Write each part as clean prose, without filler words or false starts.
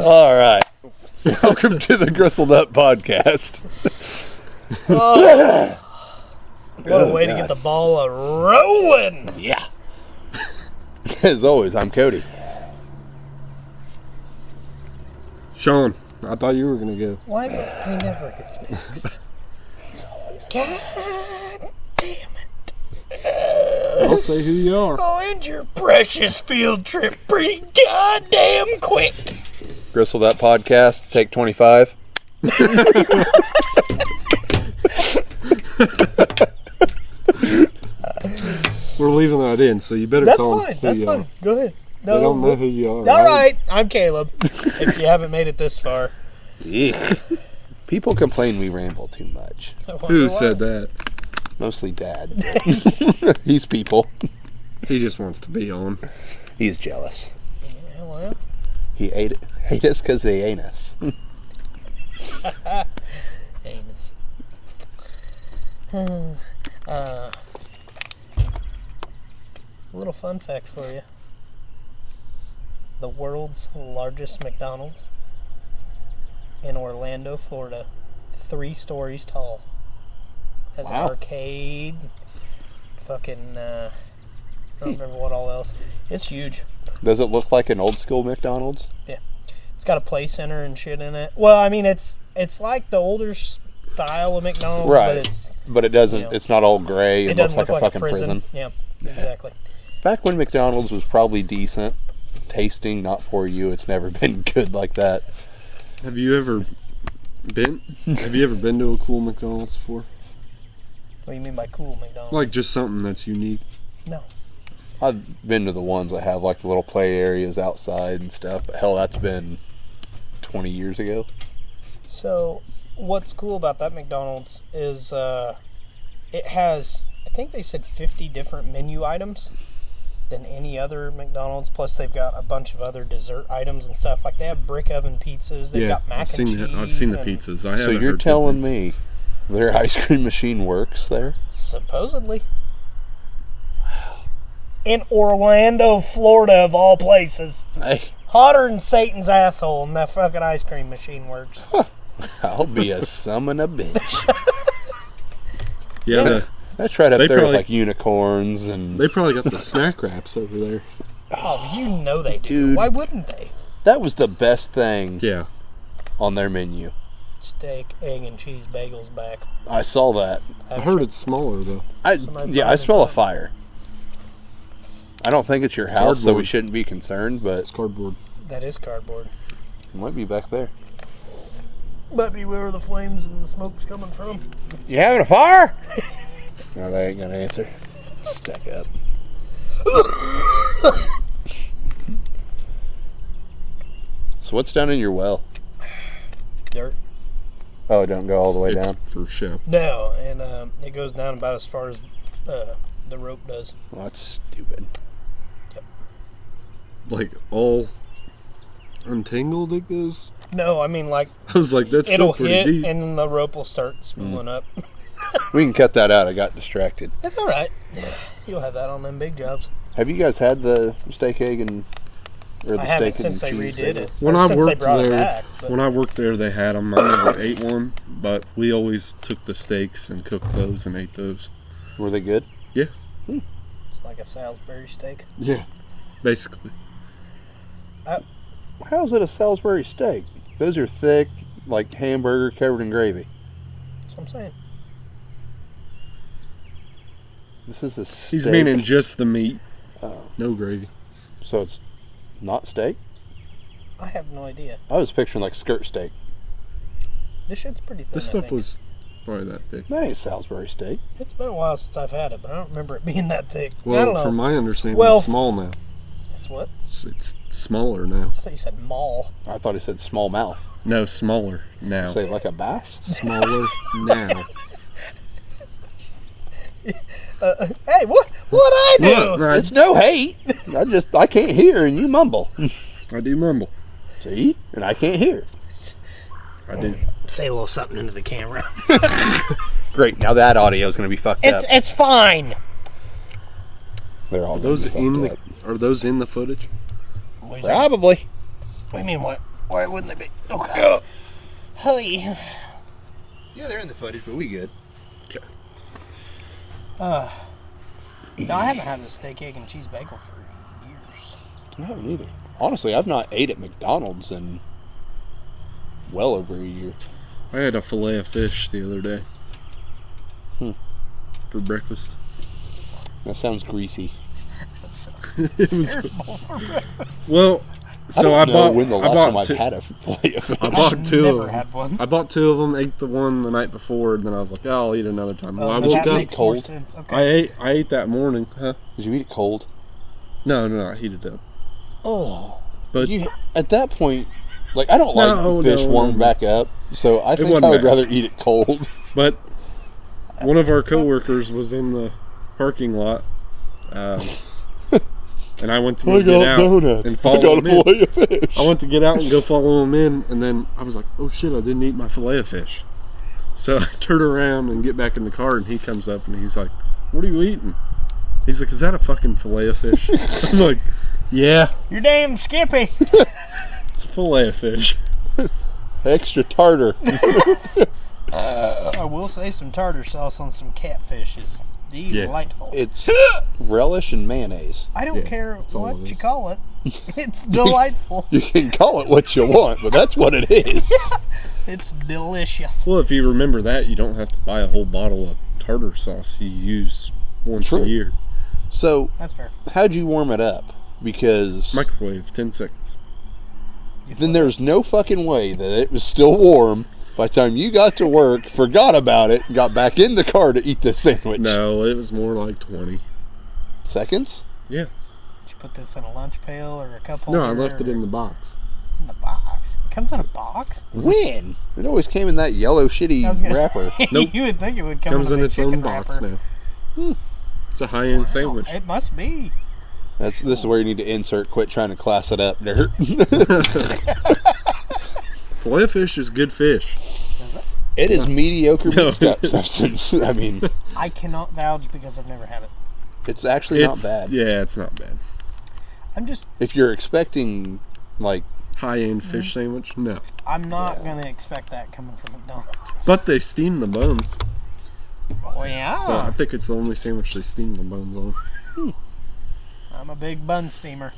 All right. Welcome to the Gristled Up Podcast. What a way to get the ball rolling. Yeah. As always, I'm Cody. Sean, I thought you were going to go. Why would I never go next? God damn it. I'll say who you are. Oh, end your precious field trip pretty goddamn quick. Gristled Up Podcast, take 25. We're leaving that in, so you better That's tell fine. them who That's you fine. are. Go ahead. No, They don't know who you are. All right. I'm Caleb. If you haven't made it this far. People complain we ramble too much. Who said that? Mostly Dad. He's people. He just wants to be on. He's jealous. Yeah, well. He hate us because they ain't us. Anus. A little fun fact for you. The world's largest McDonald's in Orlando, Florida. 3 stories tall. Has an arcade. Fucking, I don't remember what all else. It's huge. Does it look like an old school McDonald's? Yeah. It's got a play center and shit in it. Well, I mean, it's like the older style of McDonald's, Right. But it doesn't, you know, it's not all gray. It looks doesn't like a fucking prison. Yeah, exactly. Back when McDonald's was probably decent tasting, not for you, it's never been good like that. Have you ever been to a cool McDonald's before? What do you mean by cool McDonald's? Like just something that's unique. No. I've been to the ones that have like the little play areas outside and stuff, but hell, that's been 20 years ago. So, what's cool about that McDonald's is it has, I think they said 50 different menu items than any other McDonald's. Plus, they've got a bunch of other dessert items and stuff. Like, they have brick oven pizzas. They've got mac and cheese. I've seen the pizzas. I So haven't you're heard telling good me their ice cream machine works there? Supposedly. In Orlando, Florida, of all places. Hey, Hotter than Satan's asshole, and that fucking ice cream machine works. I'll be a summon a bitch. Yeah, That's right up They there with probably- like unicorns and... they probably got the snack wraps over there. Oh, you know they do. Dude. Why wouldn't they? That was the best thing Yeah. on their menu. Steak, egg, and cheese bagels back. I saw that. I heard it's smaller though. I Somebody smell a buy it. fire. I don't think it's your house, so we Cardboard. shouldn't be concerned, but It's cardboard. That is cardboard. it might be back there. Might be where the flames and the smoke's coming from. You having a fire? No, they ain't gonna answer. Stack up. So what's down in your well? Dirt. Oh, don't go all the way It's down. for show. No, and it goes down about as far as the rope does. Well, that's stupid. Like all untangled it goes. No, I mean like I was like, that's it'll still pretty hit deep. and then the rope will start spooling up. We can cut that out. I got distracted. That's all right. You'll have that on them big jobs. Have you guys had the steak, egg, and or the I haven't steak and since they cheese redid bagel? it. When Or I since they worked brought it there, back, but when I worked there, they had them. I never ate one, but we always took the steaks and cooked those and ate those. Were they good? Yeah, it's like a Salisbury steak. yeah, basically. How's it a Salisbury steak? Those are thick, like hamburger covered in gravy. That's what I'm saying. This is a steak. He's meaning just the meat, Oh. no gravy. So it's not steak? I have no idea. I was picturing like skirt steak. This shit's pretty thin. This I stuff think. was probably that thick. That ain't Salisbury steak. It's been a while since I've had it, but I don't remember it being that thick. I don't Well, know. from my understanding, Well, it's small now. That's what? It's smaller now. I thought you said mall. I thought he said small mouth. No, smaller now. Say like a bass? Smaller now. Hey, what I do? Look, I, It's no hate. I can't hear and you mumble. I do mumble. See? And I can't hear. I do. Say a little something into the camera. Great. Now that audio is going to be fucked up. It's fine. They're all Are those gonna be in fucked the? Are those in the footage? What up. Probably. do you mean what? Why wouldn't they be? Okay. Hey. Yeah, they're in the footage, but we good. Okay. No, I haven't had a steak, egg, and cheese bagel for years. I haven't either. Honestly, I've not ate at McDonald's in well over a year. I had a fillet of fish the other day. For breakfast. That sounds greasy. It was well. So I I don't know bought. when the I last bought time I've two, had a fillet of fish. I bought two Never of them. had one. I bought two of them. Ate the one the night before, and then I was like, "Oh, I'll eat another time." Well, I that woke up. makes more cold. sense. Okay. I ate that morning. Huh? Did you eat it cold? No, I heated it up. Oh. But You, at that point, like, I don't like No, fish no, warmed no. back up, so I think wasn't I would bad. rather eat it cold. But one of our coworkers was in the parking lot, and I went to go get out and I follow got a him in. fillet of fish. I went to get out and go follow him in, and then I was like, "Oh shit! I didn't eat my fillet of fish." So I turn around and get back in the car, and he comes up and he's like, "What are you eating?" He's like, "Is that a fucking fillet of fish?" I'm like, "Yeah, You're damn Skippy. it's a fillet of fish." Extra tartar. I will say some tartar sauce on some catfish is delightful. It's relish and mayonnaise. I don't Yeah, care that's all what it you is. call it. It's delightful. You can call it what you want, but that's what it is. It's delicious. Well, if you remember that, you don't have to buy a whole bottle of tartar sauce. You use once True. a year. So, That's fair. how'd you warm it up? Because Microwave, 10 seconds. then there's no fucking way that it was still warm by the time you got to work, forgot about it, got back in the car to eat the sandwich. No, it was more like 20. Seconds? Yeah. Did you put this in a lunch pail or a cup No, holder? I left it or in the box. in the box. It comes in a box? When? It always came in that yellow shitty I was gonna wrapper. say, Nope. You would think it would come Comes in in a its own chicken box wrapper. now. It's a high-end Wow, sandwich. It must be. This is where you need to insert, quit trying to class it up, nerd. Filet of fish is good fish. It is mediocre No. mixed up substance. I mean, I cannot vouch because I've never had it. it's actually not bad. Yeah, it's not bad. I'm just, If you're expecting, like, High-end fish sandwich? No. I'm not going to expect that coming from McDonald's. But they steam the buns. Oh, yeah. So I think it's the only sandwich they steam the buns on. I'm a big bun steamer.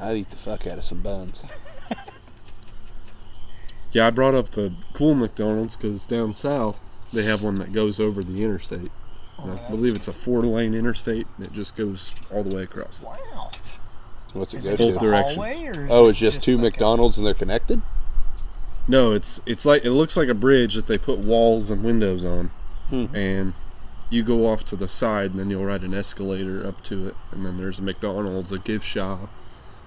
I'd eat the fuck out of some buns. Yeah, I brought up the cool McDonald's because down south they have one that goes over the interstate. And I that's- believe it's a 4-lane interstate and it just goes all the way across. Wow. What's it Is go it Both just to? a directions. hallway, or is Oh, it it's just two like a- McDonald's and they're connected? No, it's like it looks like a bridge that they put walls and windows on, and you go off to the side, and then you'll ride an escalator up to it, and then there's a McDonald's, a gift shop.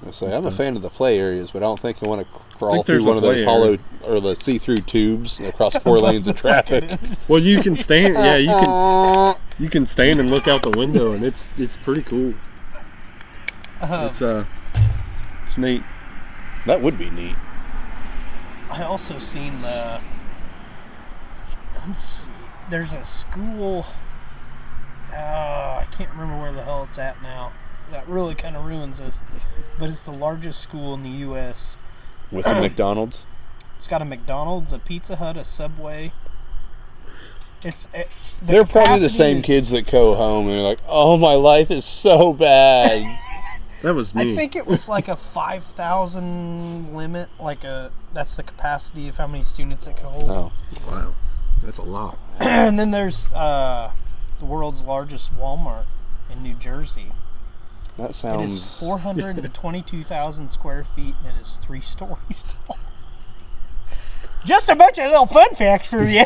I say, I'm a fan of the play areas, but I don't think I want to crawl think through there's one a of those play hollow or the see-through tubes across 4 lanes of traffic. Well, you can stand. Yeah, you can stand and look out the window, and it's pretty cool. It's neat. That would be neat. I also seen the. Let's see. There's a school. I can't remember where the hell it's at now. That really kind of ruins this. But it's the largest school in the U.S. With the McDonald's? It's got a McDonald's, a Pizza Hut, a Subway. They're probably the capacity same is- kids that go home and they're like, oh, my life is so bad. That was me. I think it was like a 5,000 limit. That's the capacity of how many students it can hold. Oh, Wow, that's a lot. And then there's the world's largest Walmart in New Jersey. that It is sounds... 422,000 square feet and it is 3 stories tall. Just a bunch of little fun facts for you.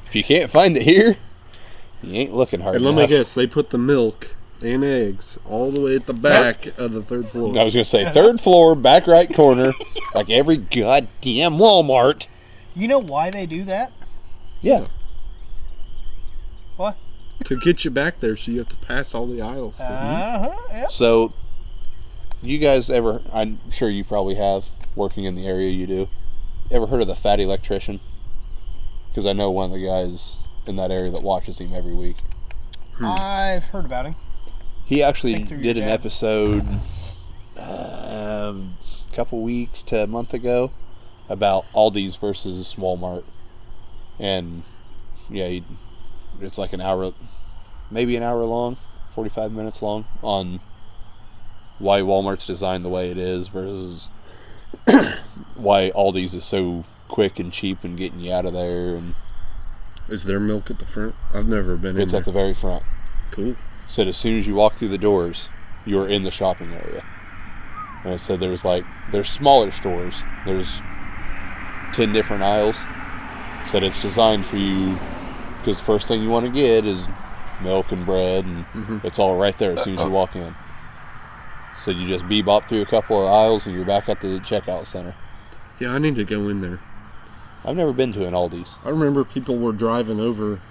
If you can't find it here, you ain't looking hard And let enough. me guess, they put the milk and eggs all the way at the back of the 3rd floor. I was going to say, 3rd floor, back right corner, like every goddamn Walmart. You know why they do that? Yeah. What? To get you back there, so you have to pass all the aisles. Yeah. So, you guys ever, I'm sure you probably have, working in the area you do, ever heard of the Fat Electrician? Because I know one of the guys in that area that watches him every week. I've heard about him. He actually Think through did your an dad. episode a couple weeks to a month ago about Aldi's versus Walmart. And, yeah, it's like an hour, maybe an hour long, 45 minutes long, on why Walmart's designed the way it is versus why Aldi's is so quick and cheap and getting you out of there. And Is there milk at the front? I've never been in it's there. at the very front. Cool. Said as soon as you walk through the doors, you're in the shopping area. And it said there's smaller stores. There's 10 different aisles. Said it's designed for you because the first thing you want to get is milk and bread, and it's all right there as soon as you walk in. So you just bebop through a couple of aisles and you're back at the checkout center. Yeah, I need to go in there. I've never been to an Aldi's. I remember people were driving over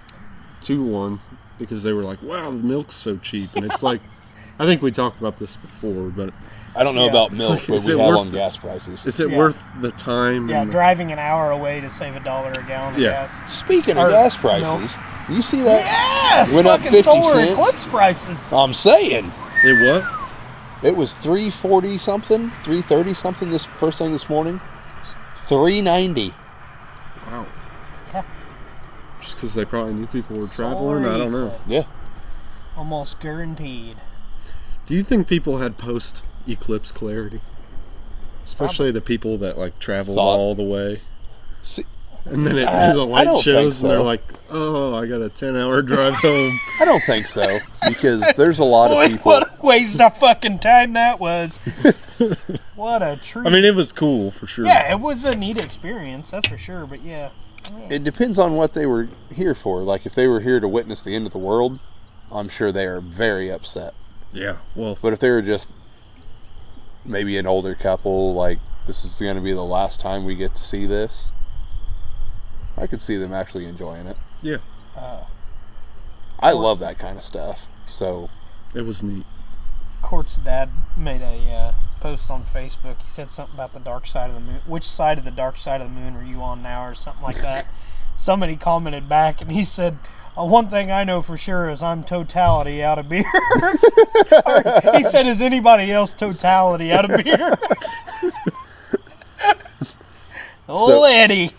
to one because they were like, wow, the milk's so cheap. And it's like, I think we talked about this before, but I don't know Yeah. about It's milk, like, but is we it have worth on it? gas prices. is it Yeah. worth the time? Yeah, and driving an hour away to save $1 a gallon of Yeah. gas. Speaking Or of gas milk. prices, you see that? Yes! Went up Fucking 50 solar cents. eclipse prices. I'm saying. It what? It was $3.40 something, $3.30 something this first thing this morning. $3.90. Wow. Yeah. Just because they probably knew people were traveling? Solar I don't know. eclipse. Yeah. Almost guaranteed. Do you think people had post-eclipse clarity? Especially the people that, like, traveled Thought- all the way. See, And then the I light don't think shows, and they're so. like, oh, I got a 10-hour drive home. I don't think so because there's a lot of Boy, people. what a waste of fucking time that was. What a treat. I mean, it was cool, for sure. yeah, it was a neat experience, that's for sure, but yeah. It depends on what they were here for. Like if they were here to witness the end of the world, I'm sure they are very upset. Yeah, well, But if they were just maybe an older couple, like this is going to be the last time we get to see this, I could see them actually enjoying it. yeah, I love that kind of stuff. So it was neat. Court's dad made a post on Facebook. He said something about the dark side of the moon. Which side of the dark side of the moon are you on now, or something like that? Somebody commented back, and he said, one thing I know for sure is I'm totality out of beer. Or he said, is anybody else totality out of beer? Old Eddie.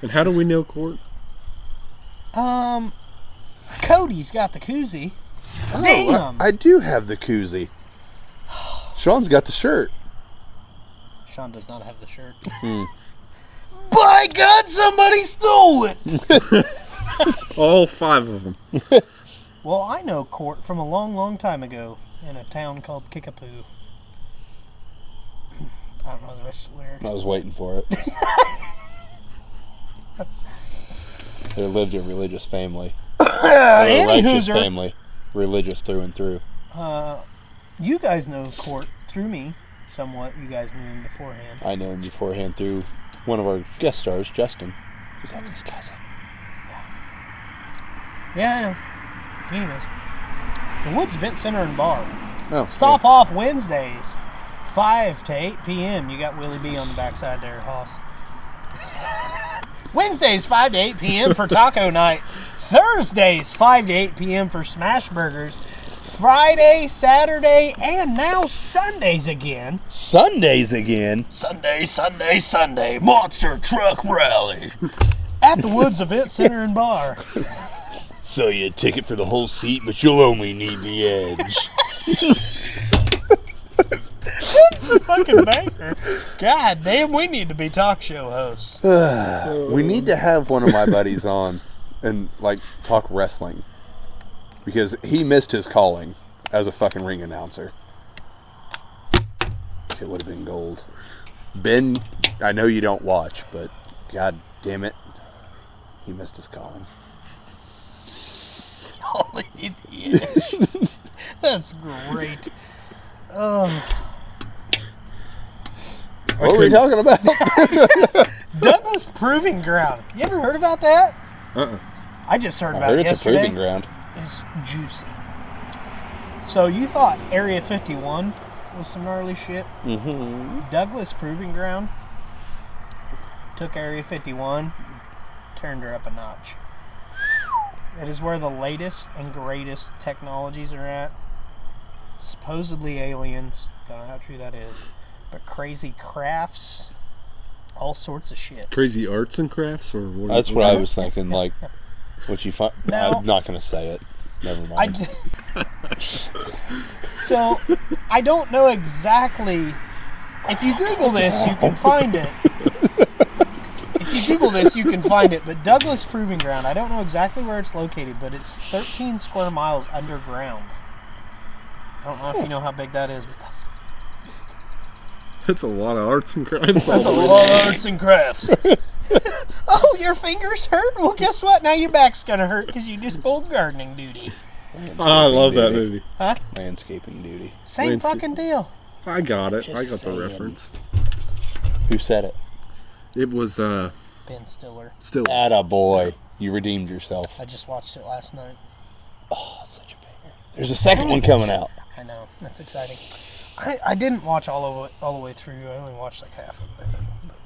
And how do we know Court? Cody's got the koozie. Damn. I do have the koozie. Sean's got the shirt. Sean does not have the shirt. By God, somebody stole it! All 5 of them. Well, I know Court from a long, long time ago in a town called Kickapoo. I don't know the rest of the lyrics. I was waiting for it. They lived a religious family. They're a righteous Anywho's family. Religious through and through. you guys know Court through me somewhat. You guys knew him beforehand. I know him beforehand through one of our guest stars, Justin. Because that's his cousin. Yeah, I know. Anyways, the Woods Event Center and Bar. Oh, Stop off Wednesdays, 5 to 8 p.m. You got Willie B on the backside there, Hoss. Wednesdays, 5 to 8 p.m. for taco night. Thursdays, 5 to 8 p.m. for smash burgers. Friday, Saturday, and now Sundays again. Sundays again. Sunday. Monster Truck Rally. At the Woods Event Center and Bar. Sell you a ticket for the whole seat, but you'll only need the edge. That's a fucking banger. God damn, we need to be talk show hosts. We need to have one of my buddies on and like talk wrestling. Because he missed his calling as a fucking ring announcer. It would have been gold. Ben, I know you don't watch, but God damn it, he missed his calling. Only need the edge. That's great. What were we talking about? Douglas Proving Ground. You ever heard about that? Uh-uh. I just heard I about heard it it's a yesterday. proving ground. Is juicy. So you thought Area 51 was some gnarly shit? Mm-hmm. Douglas Proving Ground took Area 51, turned her up a notch. It is where the latest and greatest technologies are at. Supposedly aliens, don't know how true that is, but crazy crafts, all sorts of shit. Crazy arts and crafts, or what? That's what I was thinking. Like, what you find? Now- I'm not going to say it. Never mind. So, I don't know exactly. If you Google this, you can find it. If you Google this, you can find it. But Douglas Proving Ground, I don't know exactly where it's located, but it's 13 square miles underground. I don't know if you know how big that is, but That's a lot of arts and crafts. that's a lot of arts and crafts. Oh, your fingers hurt? Well, guess what? Now your back's going to hurt because you just pulled gardening duty. I love that movie. Huh? Landscaping duty. Same Landscape. fucking deal. I got it. Just I got the saying. reference. Who said it? It was Ben Stiller. still. Attaboy. You redeemed yourself. I just watched it last night. Oh, such a banger. There's a second one coming out. I know. That's exciting. I didn't watch all the way through. I only watched like half of it. But,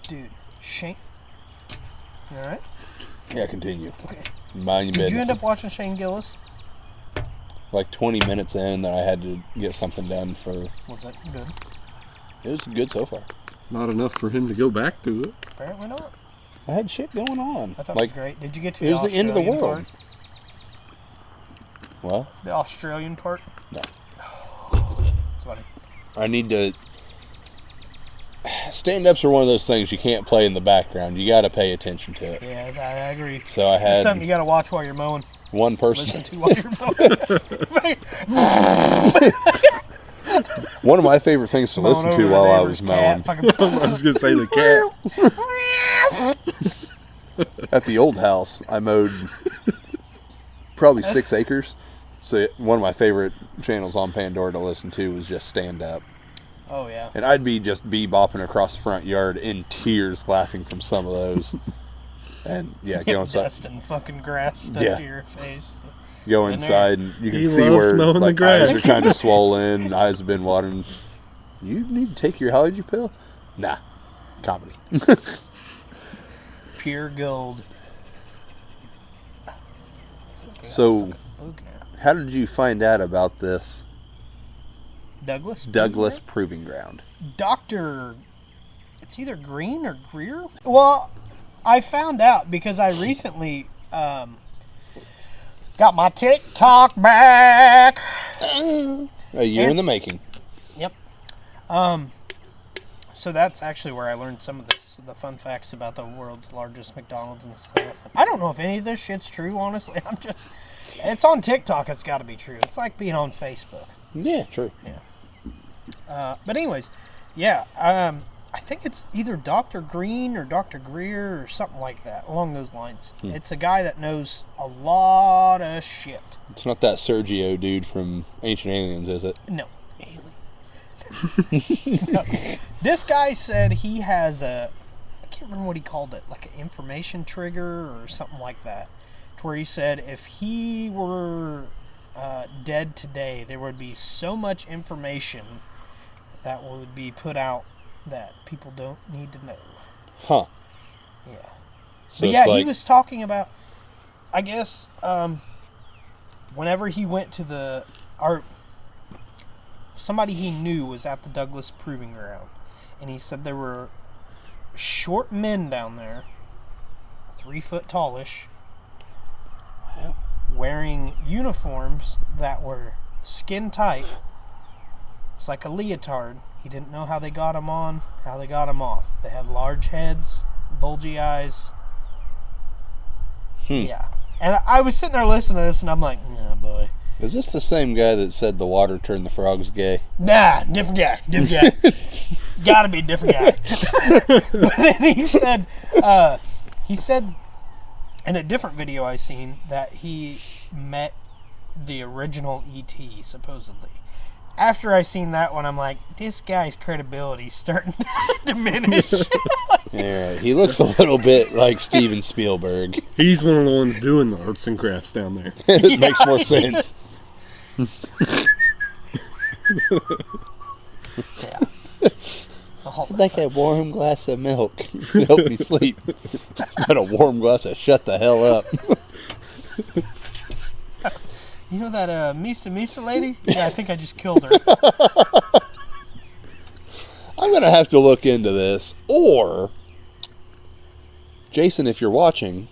dude, Shane. You alright? Yeah, continue. Okay. Mind your Did business. you end up watching Shane Gillis? Like 20 minutes in, then I had to get something done for. Was that good? It was good so far. Not enough for him to go back to it. Apparently not. I had shit going on. I thought it like was great. Did you get to it the was the end of the Australian world. part? Well, The Australian part? no. It's funny. I need to. Stand-ups are one of those things you can't play in the background. You got to pay attention to it. Yeah, I agree. So I It's had something you got to watch while you're mowing. one person. Listen to while you're mowing. One of my favorite things to listen to while I was mowing I was gonna say the cat. at the old house. I mowed probably 6 acres. So one of my favorite channels on Pandora to listen to was just stand up. Oh, yeah. And I'd be just bebopping across the front yard in tears laughing from some of those. And yeah, go inside, Dust and fucking grass stuck Yeah. to your face. go in there. inside and you can He see loves where mowing the like, grass. eyes are kind of swollen, eyes have been watering. You need to take your allergy pill? Nah. Comedy. Pure gold. So, Okay. how did you find out about this Douglas? Douglas Proving Ground? Dr. It's either Green or Greer? Well, I found out because I recently got my TikTok back. A year in the making. Yep. So that's actually where I learned some of the fun facts about the world's largest McDonald's and stuff. I don't know if any of this shit's true, honestly. It's on TikTok. It's got to be true. It's like being on Facebook. Yeah, true. But anyways, yeah. I think it's either Dr. Green or Dr. Greer or something like that, along those lines. It's a guy that knows a lot of shit. It's not that Sergio dude from Ancient Aliens, is it? No. No. This guy said he has I can't remember what he called it, like an information trigger or something like that, to where he said if he were dead today, there would be so much information that would be put out that people don't need to know. Huh. Yeah. So But it's yeah, like, he was talking about, I guess, whenever he went to somebody he knew was at the Douglas Proving Ground, and he said there were short men down there, 3 foot tallish, wearing uniforms that were skin tight. It's like a leotard. He didn't know how they got them on, how they got them off. They had large heads, bulgy eyes. Yeah. And I was sitting there listening to this, and I'm like, oh boy. Is this the same guy that said the water turned the frogs gay? Nah, different guy. Gotta be a different guy. But then he said in a different video I seen that he met the original E.T. supposedly. after I seen that one, I'm like, this guy's credibility's starting to diminish. Yeah, he looks a little bit like Steven Spielberg. He's one of the ones doing the arts and crafts down there. It makes more sense. Yeah. I'd like a warm glass of milk to help me sleep. Not a warm glass of shut the hell up. You know that Misa Misa lady? Yeah, I think I just killed her. I'm going to have to look into this. Or, Jason, if you're watching,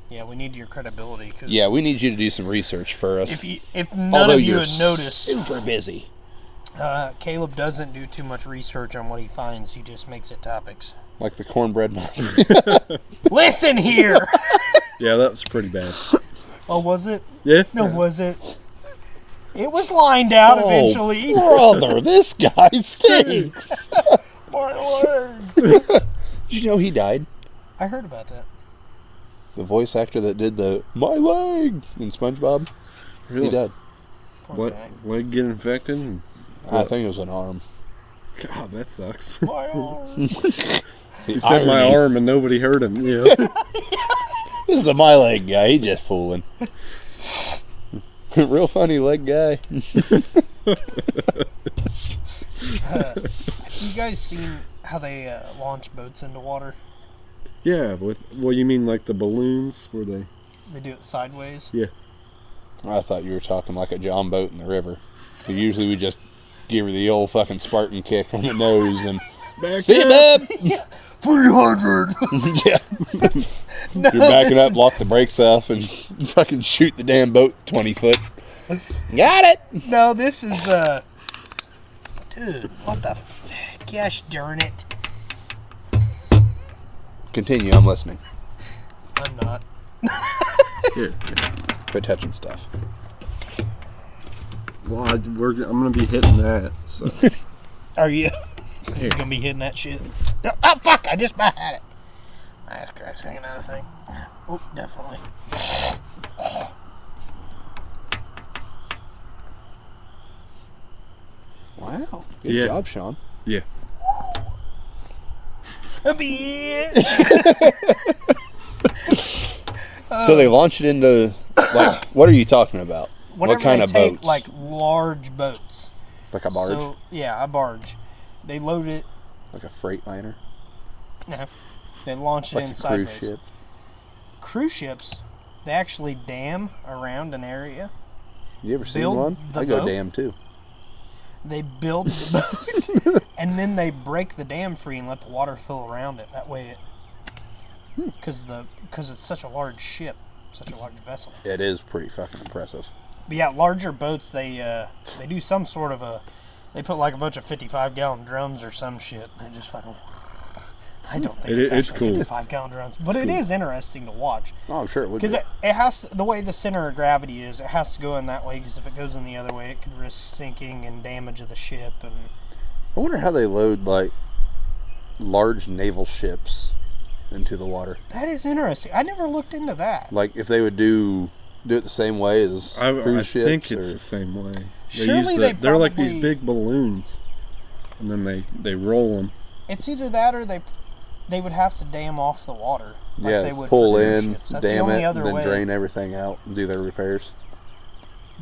Yeah, we need your credibility. Cause yeah, we need you to do some research for us. if none Although of you you're had noticed, super busy. Caleb doesn't do too much research on what he finds. He just makes it topics. Like the cornbread muffin. Listen here! Yeah, that was pretty bad. Oh, was it? Yeah. No, was it? It was lined out eventually. Brother, this guy stinks. My word. Did you know he died? I heard about that. The voice actor that did the "My leg" in SpongeBob, Really? he died. Poor guy. Leg get infected? And, I think it was an arm. God, that sucks. My arm. He said my Irony. arm and nobody heard him. Yeah. This is the "My leg" guy. He just fooling. Real funny leg guy. Have you guys seen how they launch boats into water? Yeah, well, you mean like the balloons where they... They do it sideways. Yeah. I thought you were talking like a John boat in the river. So usually we just give her the old fucking Spartan kick on the nose and Back see up! you, Yeah. 300! bub. Yeah. No, You're backing this up, lock the brakes off, and fucking shoot the damn boat 20 foot. Got it. No, this is, Dude, what the... Gosh darn it. Continue. I'm listening. I'm not. Here. Quit touching stuff. Well, I'm going to be hitting that, so... Are you? Here. You're gonna be hitting that shit. No, oh, fuck! I just about had it. Nice cracks hanging out of thing. Oh, definitely. Wow. Good Yeah. job, Sean. Yeah. A bitch! So they launch it into, like, what are you talking about? Whenever what kind they of take, boats? like, large boats. Like a barge? So, yeah, a barge. They load it. Like a freight liner? No. They launch it Like in a sideways. cruise ship? Cruise ships, they actually dam around an area. You ever seen Build one? the I go boat? dam too. They build the boat, and then they break the dam free and let the water flow around it. That way, because it's such a large ship, such a large vessel. It is pretty fucking impressive. But yeah, larger boats, they do some sort of they put like a bunch of 55-gallon drums or some shit. They just fucking. I don't think it's it's actually cool. 55-gallon drums, but it is interesting to watch. Oh, I'm sure it would be. Because it has to, the way the center of gravity is, it has to go in that way. Because if it goes in the other way, it could risk sinking and damage of the ship. And I wonder how they load, like, large naval ships into the water. that is interesting. I never looked into that. Like, if they would do it the same way as I cruise ships. think it's or- the same way. Surely they're like these probably- big balloons, and then they roll them. It's either that or they would have to dam off the water. Like yeah, they would pull for cruise in, ships. That's the dam only it, other then way. drain everything out and do their repairs.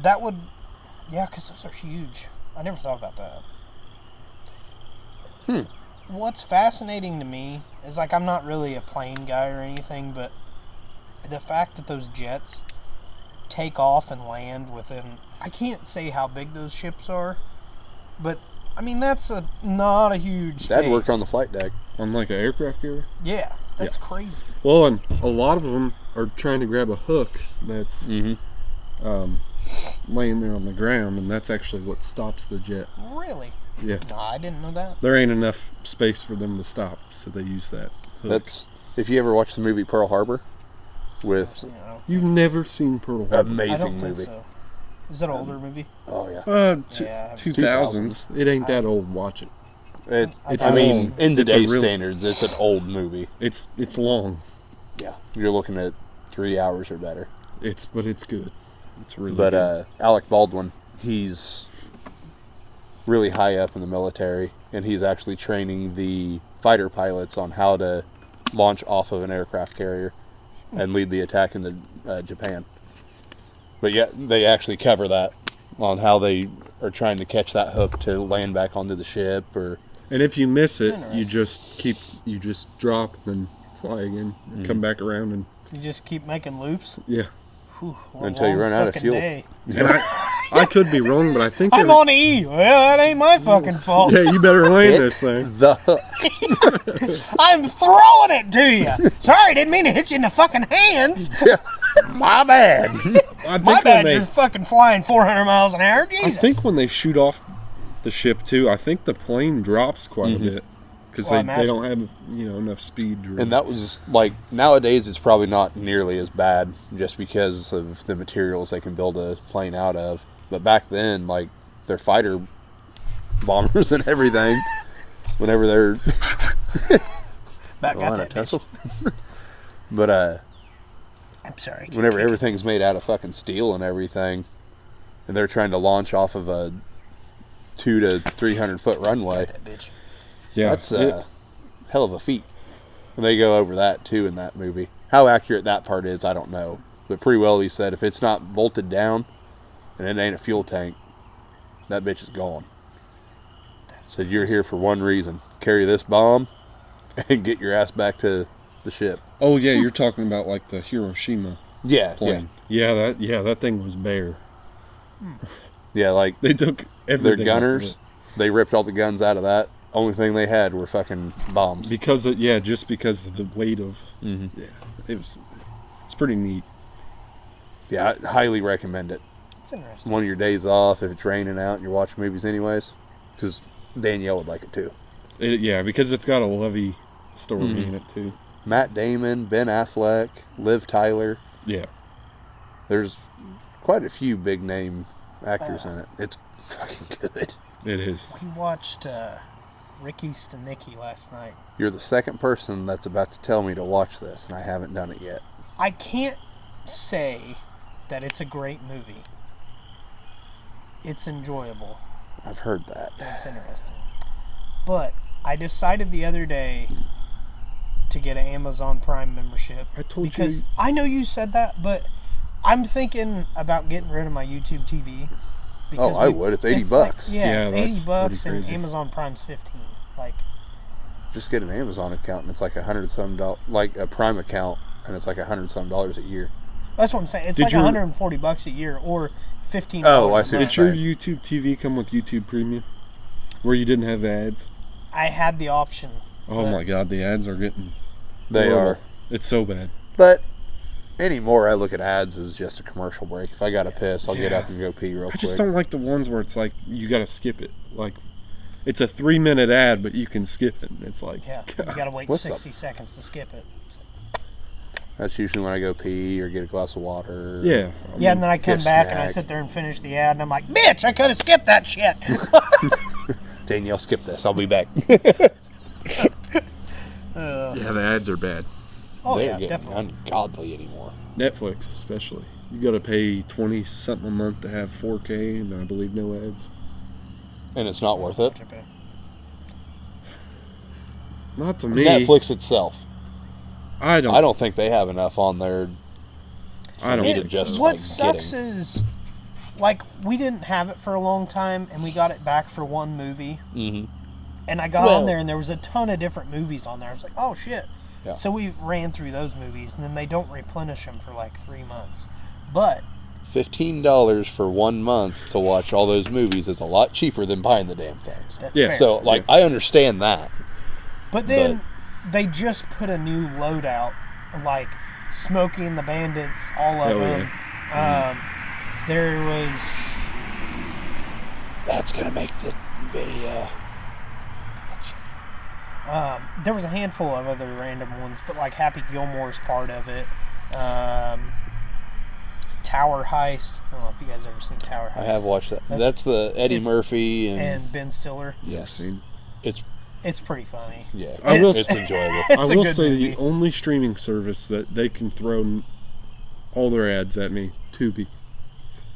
That would, yeah, because those are huge. I never thought about that. What's fascinating to me is, like, I'm not really a plane guy or anything, but the fact that those jets take off and land within, I can't say how big those ships are, but I mean that's not a huge That worked space. on the flight deck. On like an aircraft carrier? Yeah, that's crazy. Well, and a lot of them are trying to grab a hook that's laying there on the ground, and that's actually what stops the jet. Really? Yeah. No, I didn't know that. There ain't enough space for them to stop, so they use that hook. That's if you ever watched the movie Pearl Harbor with You know, You've never seen Pearl Harbor? I amazing don't think movie. so. Is that an older movie? Oh yeah. Yeah, I've 2000s. It ain't that old. Watch it. It's I I mean, mean, in it's a today's real- standards, it's an old movie. It's long. Yeah, you're looking at 3 hours or better. But it's good. It's really But good. Alec Baldwin, he's really high up in the military, and he's actually training the fighter pilots on how to launch off of an aircraft carrier and lead the attack into Japan. But yeah, they actually cover that on how they are trying to catch that hook to land back onto the ship. And if you miss it, you just drop and then fly again, and come back around and You just keep making loops. yeah. Whew, what a Until you long run out of fucking fuel. day. And I could be wrong, but I think I'm on E. Well, that ain't my fucking fault. yeah, you better land this thing. The hook. I'm throwing it to you. Sorry, didn't mean to hit you in the fucking hands. My bad. I My think bad, you're fucking flying 400 miles an hour. I Jesus. think when they shoot off the ship too, I think the plane drops quite a bit because Well, I they don't imagine. have enough speed. And that was like, nowadays it's probably not nearly as bad just because of the materials they can build a plane out of. But back then, like, their fighter bombers and everything, whenever they're Back got on a that bitch. Tesla. But I'm sorry. whenever everything's made out of fucking steel and everything, and they're trying to launch off of a 200 to 300 foot runway, That bitch. yeah, that's a hell of a feat. And they go over that too in that movie. How accurate that part is, I don't know. But pretty well he said if it's not bolted down and it ain't a fuel tank, that bitch is gone. So you're here for one reason. Carry this bomb and get your ass back to the ship. oh yeah, you're talking about like the Hiroshima Yeah, plane. Yeah, that thing was bare. yeah. Like They took their everything off of gunners, it. they ripped all the guns out of that. Only thing they had were fucking bombs. Because just because of the weight of it's pretty neat. Yeah, I highly recommend it. It's interesting. One of your days off if it's raining out and you're watching movies anyways, because Danielle would like it too. Because it's got a Levy story in it too. Matt Damon, Ben Affleck, Liv Tyler. Yeah, There's quite a few big name actors in it. It's fucking good. it is. We watched Ricky Stenicki last night. You're the second person that's about to tell me to watch this, and I haven't done it yet. I can't say that it's a great movie. It's enjoyable. I've heard that. It's interesting. But I decided the other day to get an Amazon Prime membership. I told because you. I know you said that, but I'm thinking about getting rid of my YouTube TV. Oh, I would. It's $80 bucks. Yeah, it's that's $80 pretty and crazy. Amazon Prime's $15. Like, Just get an Amazon account, and it's like $100 like a Prime account, and it's like $100 a year. that's what I'm saying. It's Did like your- $140 a year or $15. Oh, I a see. month. Did your YouTube TV come with YouTube Premium, where you didn't have ads? I had the option. Oh but my God, the ads are getting. They horrible. are. It's so bad. But anymore, I look at ads as just a commercial break. If I got to piss, I'll get Yeah. up and go pee real I quick. just don't like the ones where it's like you got to skip it. Like, it's a 3-minute ad, but you can skip it. And it's like, Yeah, you gotta wait What's 60 seconds to skip it. That's usually when I go pee or get a glass of water. yeah, Yeah, and then I come get a back and I snack. sit there and finish the ad, and I'm like, bitch, I could have skipped that shit. Danielle, skip this. I'll be back. yeah, the ads are bad. Oh, They're yeah, getting definitely. ungodly anymore. Netflix, especially, you got to pay 20 something a month to have 4K, and I believe no ads. And it's not worth it. Not to me. Netflix itself. I don't. I don't think they have enough on there. I don't It- think just so. What like sucks getting- is, like, we didn't have it for a long time, and we got it back for one movie. Mm-hmm. And I got Well- on there, and there was a ton of different movies on there. I was like, oh, shit. Yeah. So we ran through those movies, and then they don't replenish them for, like, 3 months. But, $15 for 1 month to watch all those movies is a lot cheaper than buying the damn things. that's Yeah, fair. So, like, I understand that. But then they just put a new loadout, like Smokey and the Bandits, all of Hell them. There was. That's gonna make the video. There was a handful of other random ones, but like Happy Gilmore's part of it. Tower Heist. I don't know if you guys ever seen Tower Heist. I have watched that. That's- That's the Eddie it's- Murphy And Ben Stiller. yes, Seen. it's It's pretty funny. yeah, I will- it's enjoyable. It's I a will good say movie. the only streaming service that they can throw all their ads at me, Tubi.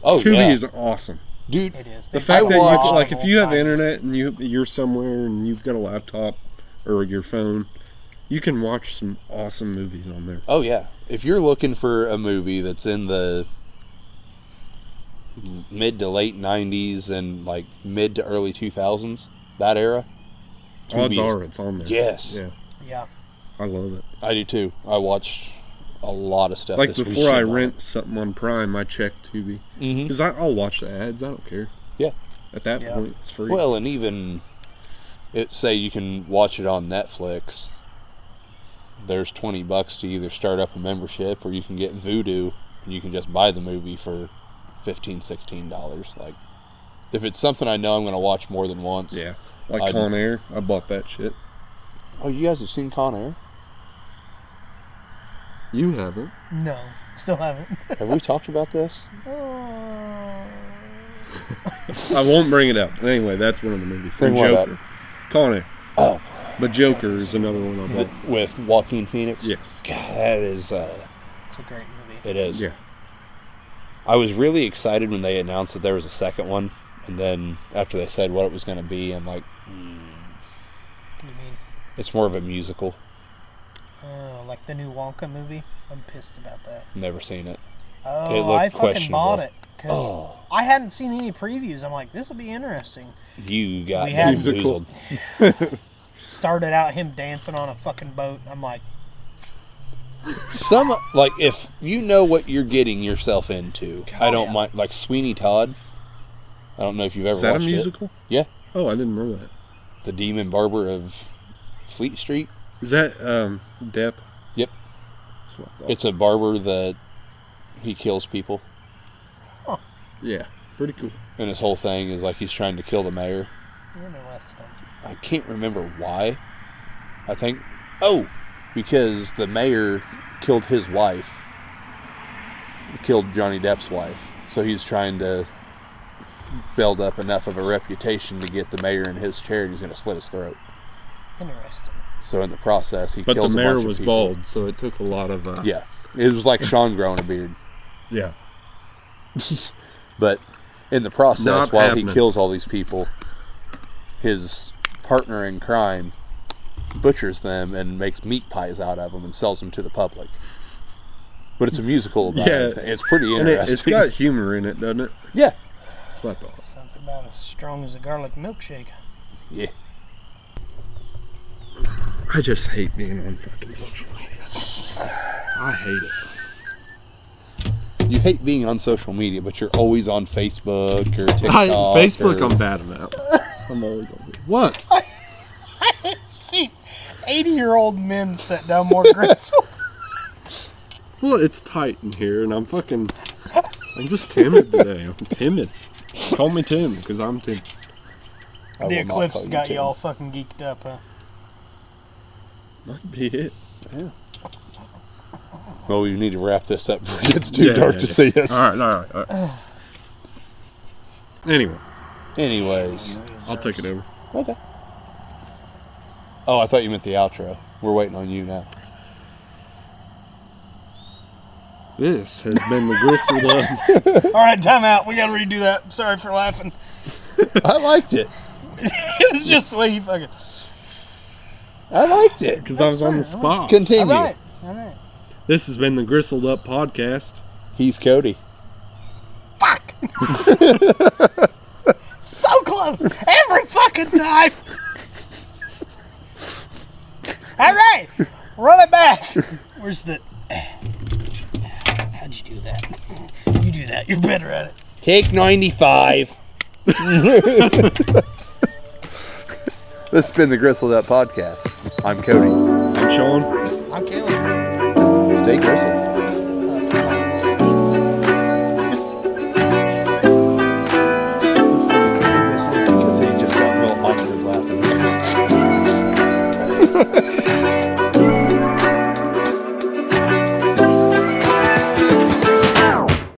Oh Tubi yeah, is awesome. Dude, It is. The fact that you watched- can, like, if you have time. internet and you're somewhere and you've got a laptop or your phone, you can watch some awesome movies on there. oh yeah. If you're looking for a movie that's in the mid to late 90s and like mid to early 2000s, that era, Odds Tubi is- are it's on there. Yes. Yeah, Yeah. I love it. I do too. I watched a lot of stuff. Like this week. before I rent something on Prime, I check Tubi Mhm. because I'll watch the ads. I don't care. Yeah. At that Yeah. point, it's free. Well, and even say you can watch it on Netflix. There's $20 to either start up a membership or you can get Vudu and you can just buy the movie for $15, $16. Like, if it's something I know I'm going to watch more than once. yeah, like I'd- Con Air, I bought that shit. Oh, you guys have seen Con Air? You haven't? No, still haven't. Have we talked about this? I won't bring it up. Anyway, that's one of the movies. Bring And what Joker. Con Air. Oh, But Joker is another one I bought. with Joaquin Phoenix. Yes. God, that is. It's a great movie. It is. Yeah. I was really excited when they announced that there was a second one, and then after they said what it was going to be, I'm like, What do you mean? it's more of a musical. Oh, like the new Wonka movie? I'm pissed about that. Never seen it. It Oh, looked I fucking bought questionable. it because Oh, I hadn't seen any previews. I'm like, this will be interesting. you got We had- bamboozled. Started out him dancing on a fucking boat. I'm like, Some like if you know what you're getting yourself into, I don't yeah. mind. Like Sweeney Todd. I don't know if you've ever Is that a watched musical? it. Yeah, Oh, I didn't know that. The Demon Barber of Fleet Street. Is that Depp? Yep, That's what I thought. it's a barber that he kills people, Yeah, pretty cool. and his whole thing is like he's trying to kill the mayor. interesting. I can't remember why. I think, because the mayor killed his wife. Killed Johnny Depp's wife. So he's trying to build up enough of a reputation to get the mayor in his chair, and he's going to slit his throat. Interesting. So in the process, he But the kills a mayor bunch of was people. bald, so it took a lot of... Yeah. It was like Sean growing a beard. Yeah. But in the process, Not while happening. he kills all these people, his partner in crime butchers them and makes meat pies out of them and sells them to the public. But it's a musical about Yeah. everything. It's pretty And interesting. it's got humor in it, doesn't it? yeah. That's what I thought. Sounds about as strong as a garlic milkshake. Yeah. I just hate being on fucking social media. I hate it. You hate being on social media, but you're always on Facebook or TikTok. Facebook, or- I'm bad about. I'm always on it. What? See, 80-year-old men sit down more graceful. Well, it's tight in here, and I'm just timid today. I'm timid. Call me Tim, because I'm timid. I will The not call eclipse you got Tim. you all fucking geeked up, huh? Might be it. Yeah. Well, we need to wrap this up before it gets too dark to see us. All right. Anyway, Anyways. I'll take it over. Okay. Oh, I thought you meant the outro. We're waiting on you now. This has been the Gristled Up. All right, time out. We gotta redo that. Sorry for laughing. I liked it. It was just the way you fucking. I liked it. Because I was on the spot. Continue. All right. This has been the Gristled Up podcast. He's Cody. Fuck. So close every fucking time. All right, run it back. Where's the? How'd you do that? You do that. You're better at it. Take 95. This has been the Gristled Up Podcast. I'm Cody. I'm Sean. I'm Caleb. Stay gristled.